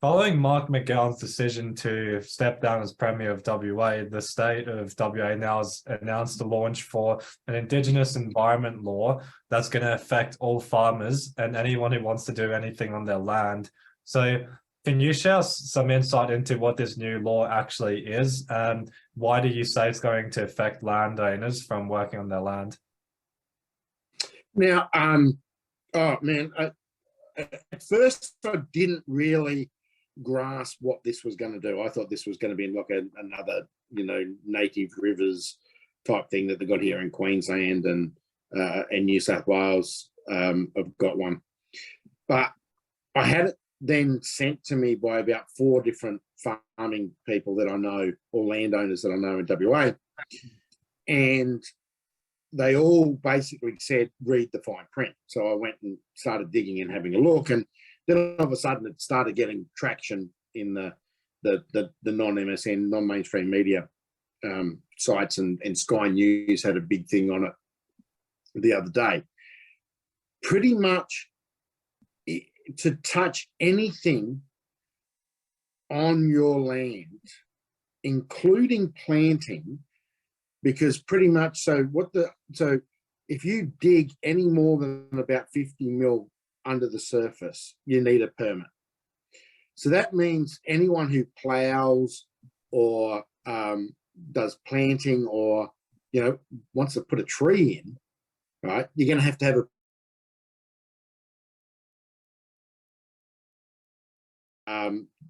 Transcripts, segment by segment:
Following Mark McGowan's decision to step down as Premier of WA, the state of WA now has announced the launch for an Indigenous environment law that's going to affect all farmers and anyone who wants to do anything on their land. So can you share some insight into what this new law actually is, and why do you say it's going to affect landowners from working on their land? Now, oh man, at first I didn't really grasp what this was going to do. I thought this was going to be like another, native rivers type thing that they got here in Queensland and New South Wales have got one. But I had it then sent to me by about 4 different farming people that I know, or landowners that I know in WA, and they all basically said, read the fine print. So I went and started digging and having a look, and then all of a sudden it started getting traction in the non-MSN, non-mainstream media sites, and Sky News had a big thing on it the other day. Pretty much to touch anything on your land, including planting, because pretty much so if you dig any more than about 50 mil under the surface, you need a permit. So that means anyone who plows or does planting or wants to put a tree in, right, you're going to have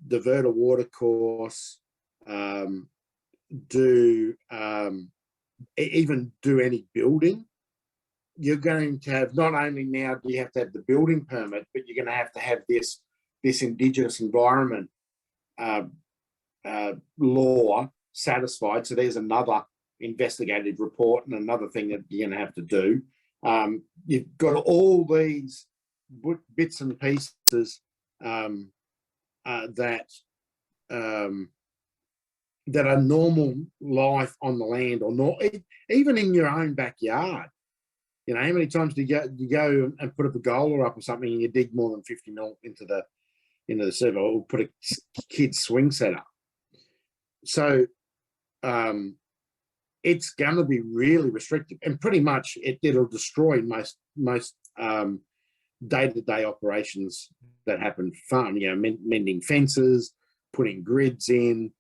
divert a water course, even do any building. You're going to have, not only now do you have to have the building permit, but you're going to have this Indigenous environment law satisfied. So there's another investigative report and another thing that you're going to have to do. You've got all these bits and pieces that are normal life on the land, or not even in your own backyard. How many times do you go and put a pergola up or something and you dig more than 50 mil into the server, or put a kid's swing set up? So it's going to be really restrictive, and pretty much it'll destroy most day-to-day operations that happen farm. Mending fences, putting grids in,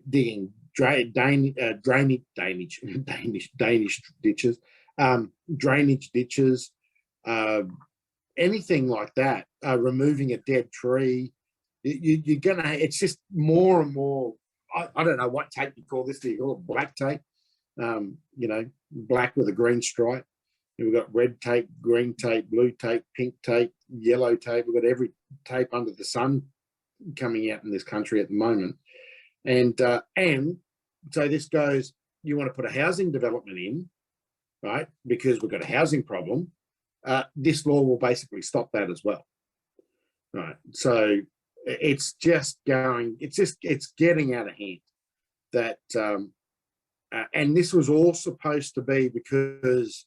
digging Danish ditches, drainage ditches, anything like that, removing a dead tree. You're gonna, it's just more and more, I don't know what tape you call this. Do you call it black tape? Black with a green stripe. And we've got red tape, green tape, blue tape, pink tape, yellow tape. We've got every tape under the sun coming out in this country at the moment. And so this goes, you want to put a housing development in, right? Because we've got a housing problem. This law will basically stop that as well. Right. So it's getting out of hand. That and this was all supposed to be because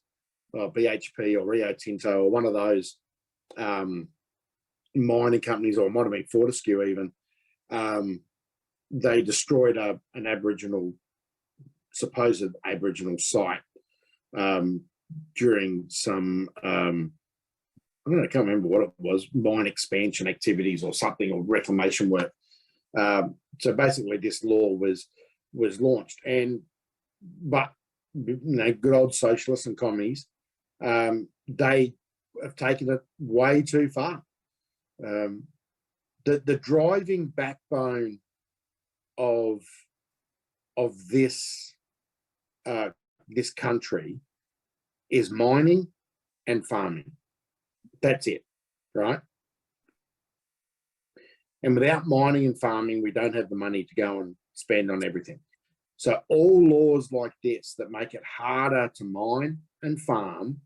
BHP or Rio Tinto or one of those mining companies, or it might have been Fortescue even, they destroyed an supposed Aboriginal site during some, I can't remember what it was, mine expansion activities or something, or reclamation work. So basically this law was launched, but good old socialists and commies, they have taken it way too far. The driving backbone of this country is mining and farming. That's it, right? And without mining and farming, we don't have the money to go and spend on everything. So all laws like this that make it harder to mine and farm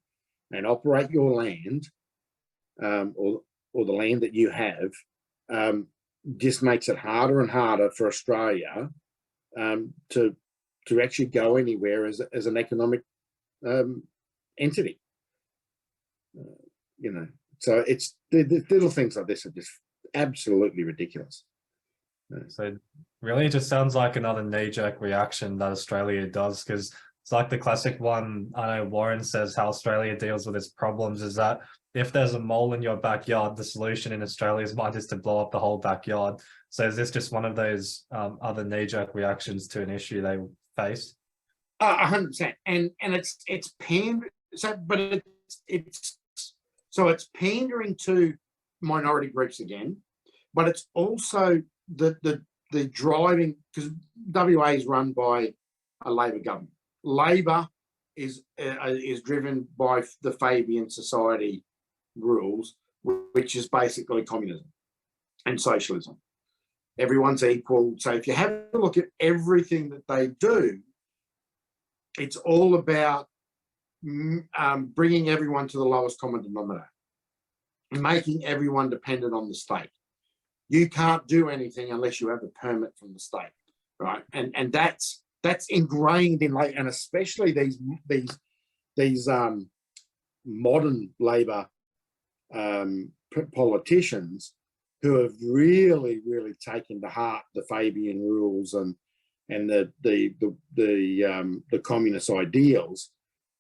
and operate your land, or the land that you have, just makes it harder and harder for Australia to actually go anywhere as an economic entity. So it's the little things like this are just absolutely ridiculous. So really, it just sounds like another knee-jerk reaction that Australia does, because it's like the classic one. I know Warren says how Australia deals with its problems is that if there's a mole in your backyard, the solution in Australia's mind is to blow up the whole backyard. So is this just one of those other knee-jerk reactions to an issue they face? 100%. And it's pandering. So, but it's pandering to minority groups again, but it's also the driving, because WA is run by a Labor government. Labor is driven by the Fabian society rules, which is basically communism and socialism. Everyone's equal. So if you have a look at everything that they do, it's all about bringing everyone to the lowest common denominator, making everyone dependent on the state. You can't do anything unless you have a permit from the state, right? And that's ingrained in, like, and especially these modern Labor politicians who have really taken to heart the Fabian rules and the communist ideals,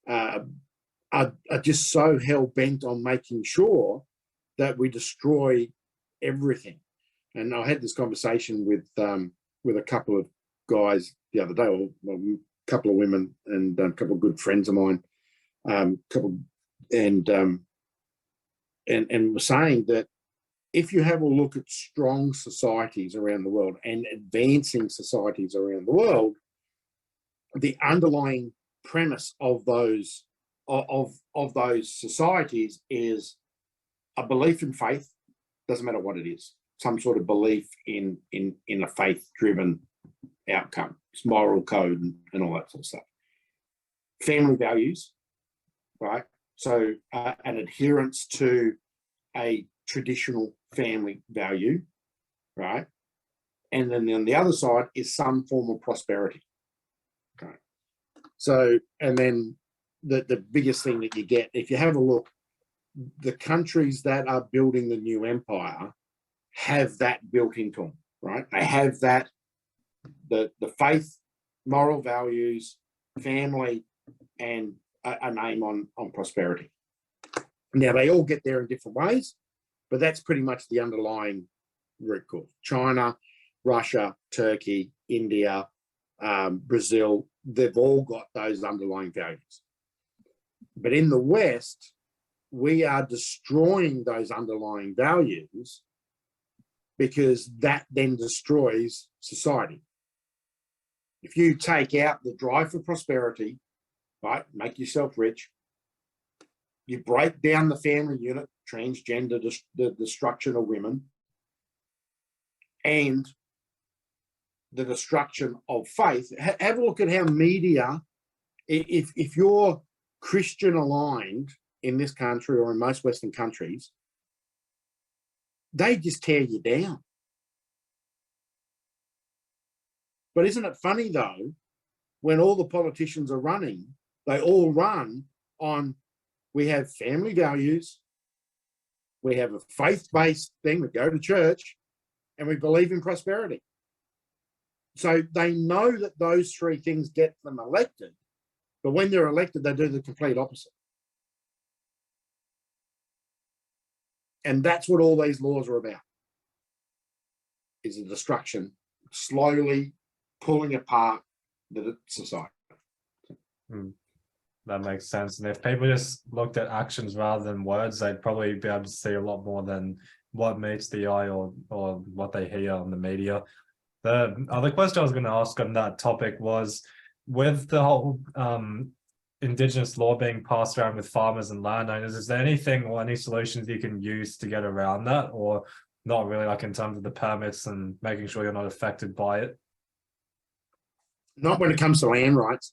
are just so hell bent on making sure that we destroy everything. And I had this conversation with a couple of guys the other day, or a couple of women and a couple of good friends of mine, and were saying that if you have a look at strong societies around the world and advancing societies around the world, the underlying premise of those societies is a belief in faith. Doesn't matter what it is, some sort of belief in a faith-driven outcome. It's moral code and all that sort of stuff. Family values, right? So an adherence to a traditional family value, right? And then on the other side is some form of prosperity. Okay. So, and then the biggest thing that you get, if you have a look, the countries that are building the new empire have that built into them, right? They have that, the faith, moral values, family, and an aim on prosperity. Now, they all get there in different ways, but that's pretty much the underlying root cause. China, Russia, Turkey, India, Brazil, they've all got those underlying values. But in the West, we are destroying those underlying values because that then destroys society. If you take out the drive for prosperity, right, make yourself rich, you break down the family unit, transgender, the destruction of women, and the destruction of faith. Have a look at how media, if you're Christian aligned in this country or in most Western countries, they just tear you down. But isn't it funny, though, when all the politicians are running, they all run on, we have family values, we have a faith-based thing, we go to church, and we believe in prosperity. So they know that those three things get them elected, but when they're elected, they do the complete opposite. And that's what all these laws are about, is the destruction, slowly pulling apart the society. That makes sense. And if people just looked at actions rather than words, they'd probably be able to see a lot more than what meets the eye or what they hear on the media. The other question I was going to ask on that topic was, with the whole Indigenous law being passed around with farmers and landowners, is there anything or any solutions you can use to get around that, or not really, like in terms of the permits and making sure you're not affected by it? Not when it comes to land rights.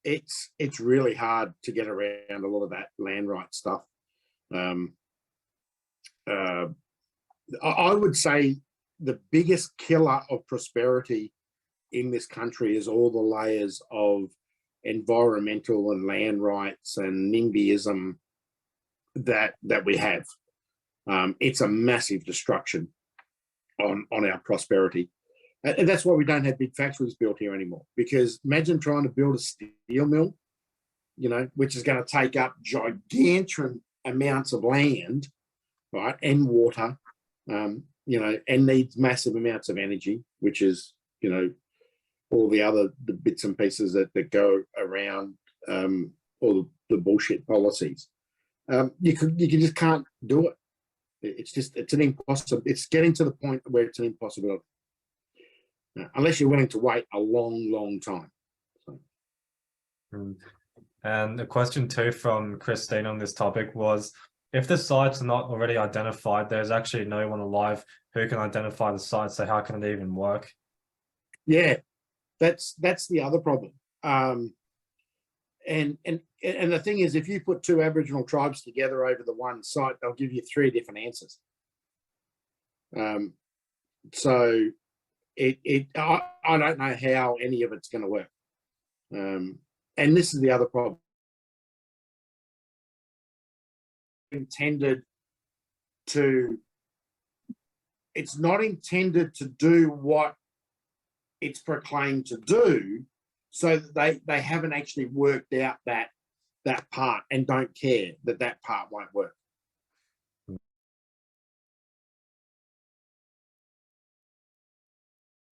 It's really hard to get around a lot of that land rights stuff. I would say the biggest killer of prosperity in this country is all the layers of environmental and land rights and NIMBYism that we have. It's a massive destruction on our prosperity. And that's why we don't have big factories built here anymore, because imagine trying to build a steel mill, which is going to take up gigantic amounts of land, right, and water, and needs massive amounts of energy, which is, all the bits and pieces that go around all the bullshit policies. You just can't do it. It's an impossible. It's getting to the point where it's an impossibility, unless you're willing to wait a long, long time. So. And a question too from Christine on this topic was, if the site's not already identified, there's actually no one alive who can identify the site. So how can it even work? Yeah, that's the other problem. And the thing is, if you put two Aboriginal tribes together over the one site, they'll give you 3 different answers. So I don't know how any of it's going to work. And this is the other problem. It's not intended to do what it's proclaimed to do, so that they haven't actually worked out that part and don't care that part won't work.